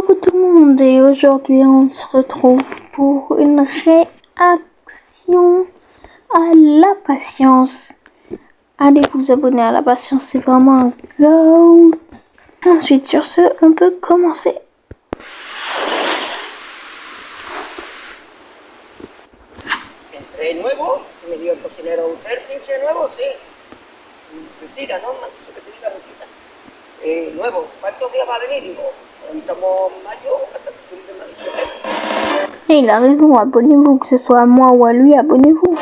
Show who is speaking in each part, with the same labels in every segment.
Speaker 1: Coucou tout le monde et aujourd'hui on se retrouve pour une réaction à la patience. Allez vous abonner à la patience, c'est vraiment un GOAT. Ensuite sur ce, on peut commencer.
Speaker 2: Entré nuevo, me dio el cocinero usted pinche nuevo, sí. Visita, ¿no? Sé que tenía visita. Nuevo, ¿cuántos días va a venir? Digo, estamos en mayo, hasta septiembre de mayo.
Speaker 1: Et il a raison, abonnez-vous, que ce soit à moi ou à lui, abonnez-vous.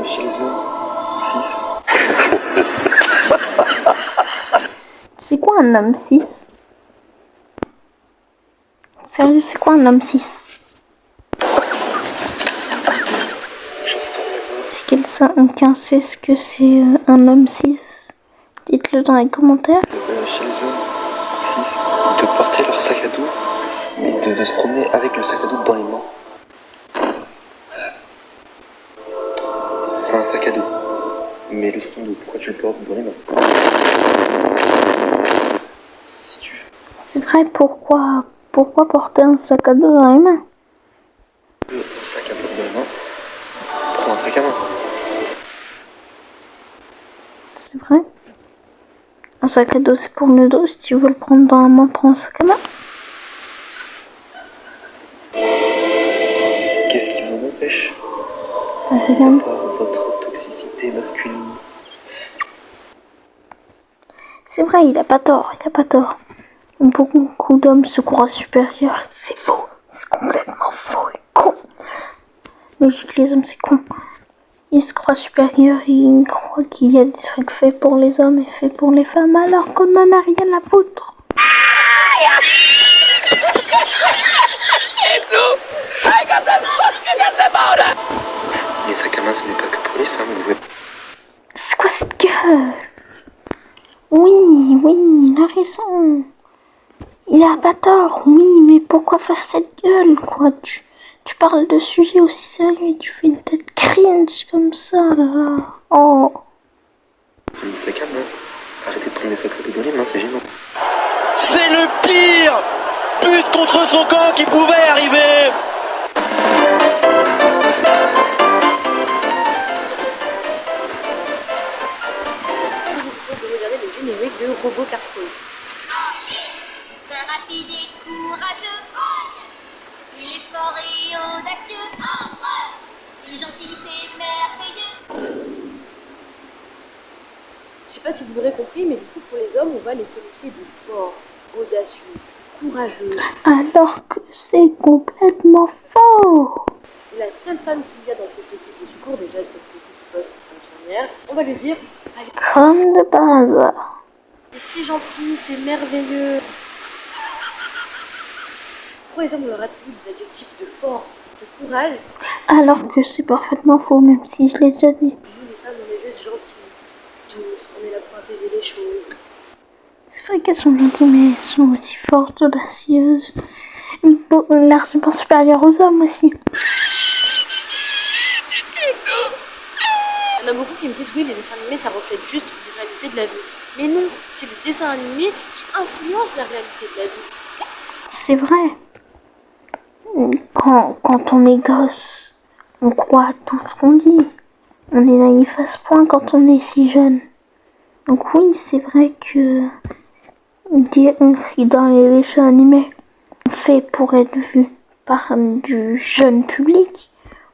Speaker 3: Chez les hommes, 6.
Speaker 1: C'est quoi un homme 6? Sérieux, c'est quoi un homme 6? Si quelqu'un sait ce que c'est un homme 6, dites-le dans les commentaires.
Speaker 3: Chez les hommes, 6. De porter leur sac à dos, mais de se promener avec le sac à dos dans les mains. C'est un sac à dos, mais le truc de pourquoi tu le portes dans les mains? Si tu veux.
Speaker 1: C'est vrai, pourquoi porter un sac à dos dans les mains?
Speaker 3: Un sac à porter dans les mains, prends un sac à main.
Speaker 1: C'est vrai. Un sac à dos, c'est pour le dos. Si tu veux le prendre dans la main, prends un sac à main.
Speaker 3: Qu'est-ce qui vous empêche?
Speaker 1: Rien.
Speaker 3: À part votre toxicité masculine.
Speaker 1: C'est vrai, il a pas tort, Beaucoup d'hommes se croient supérieurs. C'est faux. C'est complètement faux et con. Logique, les hommes, c'est con. Ils se croient supérieurs, ils croient qu'il y a des trucs faits pour les hommes et faits pour les femmes, alors qu'on n'en a rien à foutre.
Speaker 3: Les sacs à main, ce n'est pas que pour les femmes.
Speaker 1: C'est quoi cette gueule? Oui, il a raison. Il a pas tort, oui, mais pourquoi faire cette gueule, quoi? Tu parles de sujets aussi sérieux et tu fais une tête cringe comme ça, là. Oh.
Speaker 3: Les sacs à main. Arrêtez de prendre les sacs à dos dans les mains, c'est gênant.
Speaker 4: C'est le pire but contre son camp qui pouvait arriver.
Speaker 5: De regarder le générique de Robot Cartoon.
Speaker 6: C'est rapide et courageux. Il est fort et audacieux. Il est gentil, c'est merveilleux.
Speaker 5: Je sais pas si vous l'aurez compris, mais du coup pour les hommes, on va les qualifier de forts, audacieux, courageux.
Speaker 1: Alors que c'est complètement faux.
Speaker 5: Et la seule femme qu'il y a dans cette équipe de secours, déjà cette petite poste infirmière, on va lui dire allez,
Speaker 1: Comme de base.
Speaker 5: c'est si gentil, c'est merveilleux. Pour les hommes, on leur attribue des adjectifs de fort, de courage.
Speaker 1: Alors que c'est parfaitement faux, même si je l'ai déjà dit.
Speaker 5: Nous, les femmes, on est juste gentilles, douces, on est là pour apaiser les choses.
Speaker 1: C'est vrai qu'elles sont gentilles, mais elles sont aussi fortes, audacieuses. Largement supérieures aux hommes aussi.
Speaker 5: Il y en a beaucoup qui me disent oui, les dessins animés ça reflète juste la réalité de la vie. Mais non, c'est les dessins animés qui influencent la réalité de la vie.
Speaker 1: C'est vrai. Quand on est gosse, on croit à tout ce qu'on dit. On est naïf à ce point quand on est si jeune. Donc oui, c'est vrai que dire dans les dessins animés faits pour être vus par du jeune public,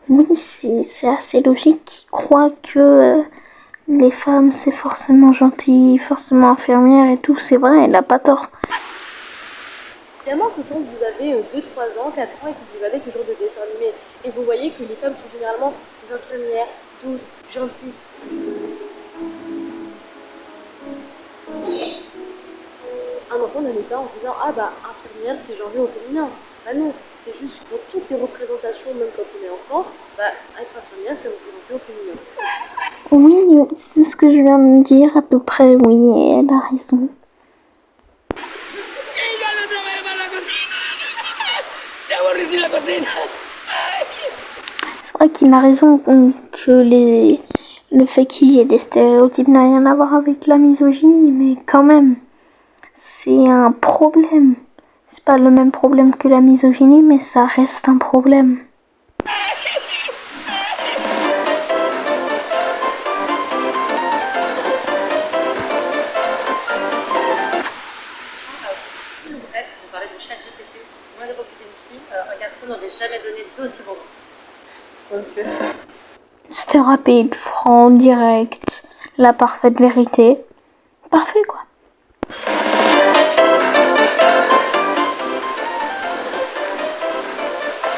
Speaker 1: oui, c'est assez logique qu'ils croient que les femmes c'est forcément gentil, forcément infirmière et tout. C'est vrai, elle a pas tort.
Speaker 5: Évidemment que quand vous avez 2, 3 ans, 4 ans et que vous regardez ce genre de dessin animé et vous voyez que les femmes sont généralement des infirmières, douces, gentilles. Un enfant n'aime pas en disant ah bah infirmière c'est genré au féminin. Bah non, c'est juste que dans toutes les représentations, même quand on est enfant, bah être infirmière c'est représenté au féminin.
Speaker 1: Oui, c'est ce que je viens de dire à peu près, oui, et elle a raison. C'est vrai qu'il a raison que le fait qu'il y ait des stéréotypes n'a rien à voir avec la misogynie, mais quand même, c'est un problème. C'est pas le même problème que la misogynie, mais ça reste un problème.
Speaker 5: Bref, on parlait de ChatGPT. Moi, j'ai recruté une fille. Un garçon n'aurait jamais donné d'aussi bon conseil.
Speaker 1: C'était rapide, franc, direct, la parfaite vérité. Parfait, quoi.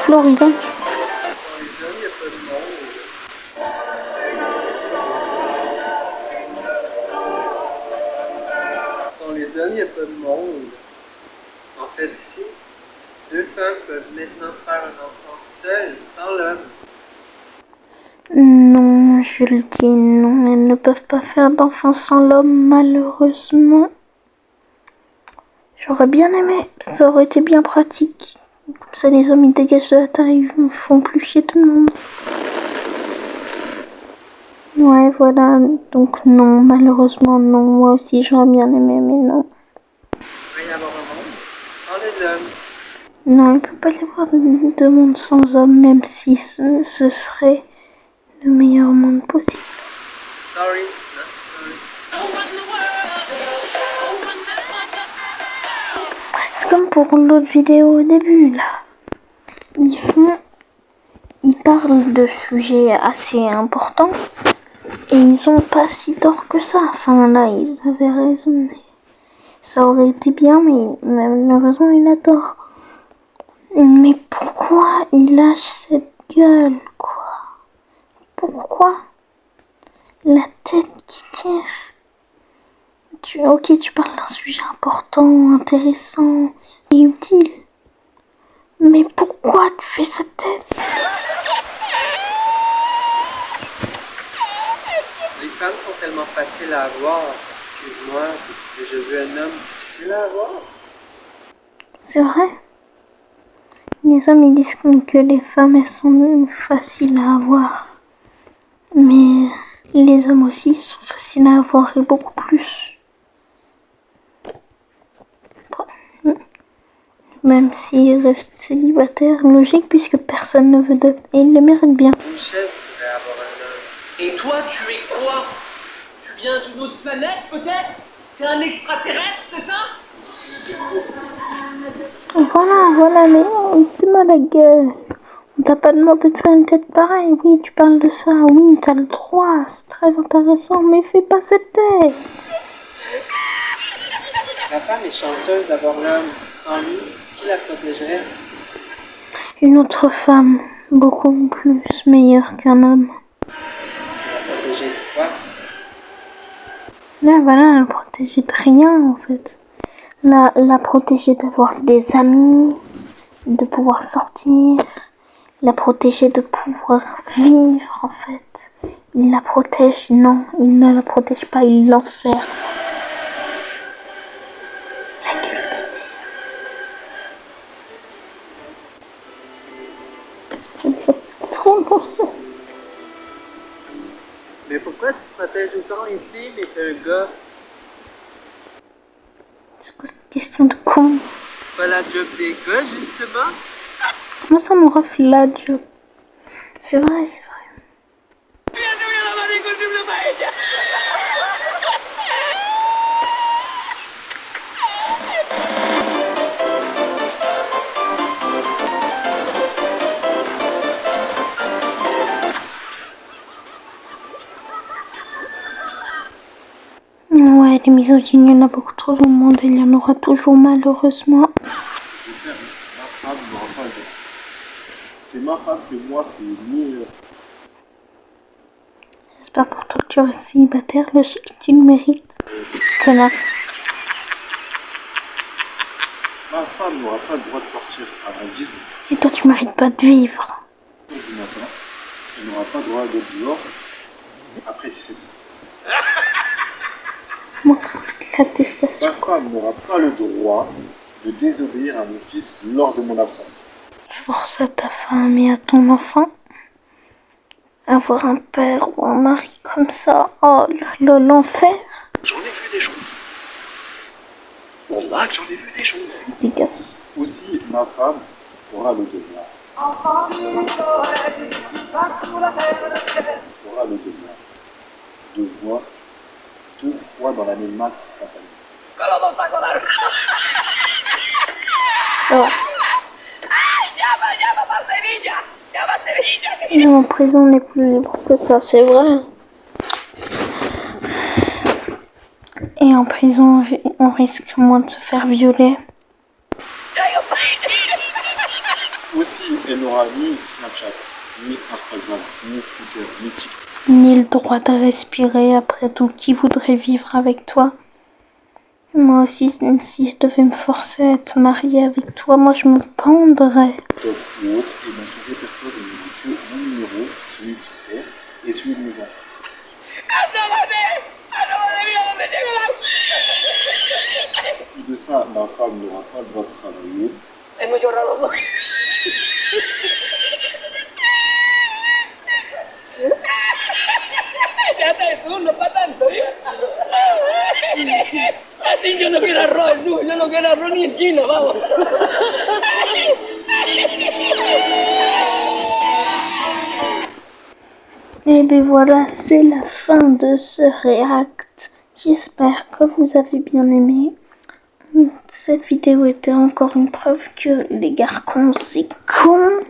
Speaker 1: Florida.
Speaker 7: Sans les hommes, il n'y a pas de monde. Sans les hommes, il n'y a pas de monde. En fait, si, deux femmes peuvent maintenant faire un enfant seul, sans l'homme.
Speaker 1: Non, je le dis, non, elles ne peuvent pas faire d'enfants sans l'homme, malheureusement. J'aurais bien aimé, ça aurait été bien pratique. Comme ça, les hommes, ils dégagent de la terre, ils font plus chier tout le monde. Ouais, voilà, donc non, malheureusement, non. Moi aussi, j'aurais bien aimé, mais non.
Speaker 7: Il va y avoir un monde sans les hommes.
Speaker 1: Non, il peut pas y avoir de monde sans hommes, même si ce serait le meilleur monde possible.
Speaker 7: Sorry, not sorry.
Speaker 1: C'est comme pour l'autre vidéo au début, là. Ils parlent de sujets assez importants et ils ont pas si tort que ça. Enfin, là, ils avaient raison. Ça aurait été bien, mais malheureusement, il a tort. Mais pourquoi il lâche cette gueule, quoi? Pourquoi? La tête qui tire. Ok, tu parles d'un sujet important, intéressant et utile. Mais pourquoi tu fais cette tête?
Speaker 7: Les femmes sont tellement faciles à avoir. Excuse-moi, as-tu déjà vu un homme difficile à avoir?
Speaker 1: C'est vrai. Les hommes ils disent que les femmes elles sont faciles à avoir. Mais les hommes aussi sont faciles à avoir et beaucoup plus. Même s'ils restent célibataires, logique puisque personne ne veut d'eux. Et ils le méritent bien.
Speaker 7: Une chef pourrait avoir un homme.
Speaker 2: Et toi, tu es quoi? Tu viens d'une autre planète, peut-être? T'es un extraterrestre, c'est ça?
Speaker 1: Voilà, mais on te met la gueule. On t'a pas demandé de faire une tête pareille. Oui, tu parles de ça. Oui, t'as le droit. C'est très intéressant, mais fais pas cette tête.
Speaker 7: La femme est chanceuse d'avoir l'homme. Sans lui, qui la protégerait?
Speaker 1: Une autre femme, beaucoup plus meilleure qu'un homme.
Speaker 7: Qui la protégerait de quoi?
Speaker 1: Là, voilà, la protéger de rien, en fait. La protéger d'avoir des amis, de pouvoir sortir, la protéger de pouvoir vivre, en fait. Il la protège, non, il ne la protège pas, il l'enferme. La gueule qui tire. Ça me fait trop penser.
Speaker 7: Mais pourquoi tu protèges autant les filles mais t'es un gars?
Speaker 1: C'est quoi cette question de con?
Speaker 7: C'est pas la job des gars, justement?
Speaker 1: Comment ça me refle la job? C'est vrai, c'est vrai. Ouais, les misogynes, il y en a beaucoup trop dans le monde et il y en aura toujours malheureusement.
Speaker 8: C'est ma femme, c'est moi qui est mieux.
Speaker 1: J'espère pour toi que tu restes célibataire, le shit que tu le mérites. Connard.
Speaker 8: Ma femme n'aura pas le droit de sortir avant 10
Speaker 1: Et toi, tu mérites pas de vivre.
Speaker 8: heures du matin. Elle n'aura pas le droit d'être dehors après 17 heures.
Speaker 1: Moi, l'attestation.
Speaker 8: Ma femme n'aura pas le droit de désobéir à mon fils lors de mon absence.
Speaker 1: Force à ta femme et à ton enfant avoir un père ou un mari comme ça, oh là là, l'enfer.
Speaker 8: J'en ai vu des choses. Au bac, j'en ai vu des choses.
Speaker 1: Des gars aussi.
Speaker 8: Aussi, ma femme aura le devoir. Aura le devoir de voir 2 fois dans l'année max sa famille.
Speaker 1: Ça va. Mais en prison, on est plus libre que ça, c'est vrai. Et en prison, on risque moins de se faire violer.
Speaker 8: Aussi, elle n'aura ni Snapchat, ni Instagram, ni Twitter, ni TikTok.
Speaker 1: Ni le droit de respirer après tout. Qui voudrait vivre avec toi? Moi aussi, si je devais me forcer à être mariée avec toi, moi je me pendrais.
Speaker 8: Top ou autre, et dans son répertoire, il n'y a que mon numéro, celui qui fait, et celui de mes enfants. En plus de ça, ma femme n'aura pas le droit de travailler.
Speaker 2: Hemos llorado dos. Ya está, eso no es para tanto, ¿eh? Así yo no quiero arroz, yo no quiero arroz ni en China, vamos.
Speaker 1: Et bien voilà, c'est la fin de ce react. J'espère que vous avez bien aimé. Cette vidéo était encore une preuve que les garçons c'est con.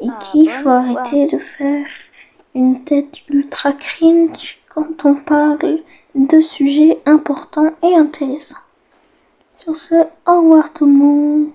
Speaker 1: Et qu'il faut arrêter de faire une tête ultra cringe quand on parle de sujets importants et intéressants. Sur ce, au revoir tout le monde.